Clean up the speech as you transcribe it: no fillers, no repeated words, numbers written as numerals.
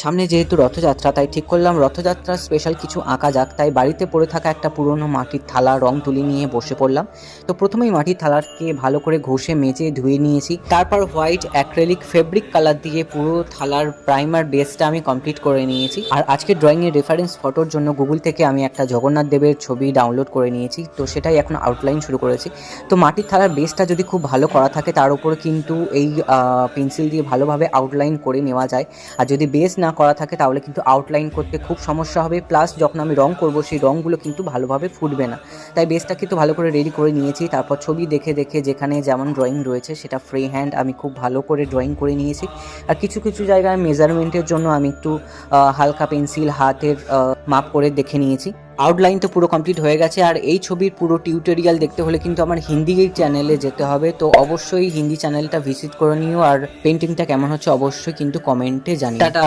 সামনে যেহেতু রথযাত্রা, তাই ঠিক করলাম রথযাত্রার স্পেশাল কিছু আঁকা যাক। তাই বাড়িতে পড়ে থাকা একটা পুরনো মাটির থালা রং তুলি নিয়ে বসে পড়লাম। তো প্রথমেই মাটির থালাকে ভালো করে ঘষে মেজে ধুয়ে নিয়েছি। তারপর হোয়াইট অ্যাক্রেলিক ফেব্রিক কালার দিয়ে পুরো থালার প্রাইমার বেসটা আমি কমপ্লিট করে নিয়েছি। আর আজকে ড্রয়িংয়ের রেফারেন্স ফটোর জন্য গুগল থেকে আমি একটা জগন্নাথ দেবের ছবি ডাউনলোড করে নিয়েছি। তো সেটাই এখন আউটলাইন শুরু করেছি। তো মাটির থালার বেসটা যদি খুব ভালো করা থাকে, তার উপরে কিন্তু এই পেন্সিল দিয়ে ভালোভাবে আউটলাইন করে নেওয়া যায়। আর যদি বেস না করা থাকে তাহলে কিন্তু আউটলাইন করতে খুব সমস্যা হবে, প্লাস যখন আমি রং করব সেই রঙগুলো কিন্তু ভালোভাবে ফুটবে না। তাই বেসটা কিন্তু ভালো করে রেডি করে নিয়েছি। তারপর ছবি দেখে দেখে যেখানে যেমন ড্রয়িং রয়েছে সেটা ফ্রি হ্যান্ড আমি খুব ভালো করে ড্রয়িং করে নিয়েছি। আর কিছু কিছু জায়গায় মেজারমেন্টের জন্য আমি একটু হালকা পেন্সিল হাতের মাপ করে দেখে নিয়েছি। আউটলাইন তো পুরো কমপ্লিট হয়ে গেছে। আর এই ছবির পুরো টিউটোরিয়াল দেখতে হলে কিন্তু আমার হিন্দি চ্যানেলে যেতে হবে। তো অবশ্যই হিন্দি চ্যানেলটা ভিজিট করে নিও। আর পেন্টিংটা কেমন হচ্ছে অবশ্যই কিন্তু কমেন্টে জানিও। টাটা।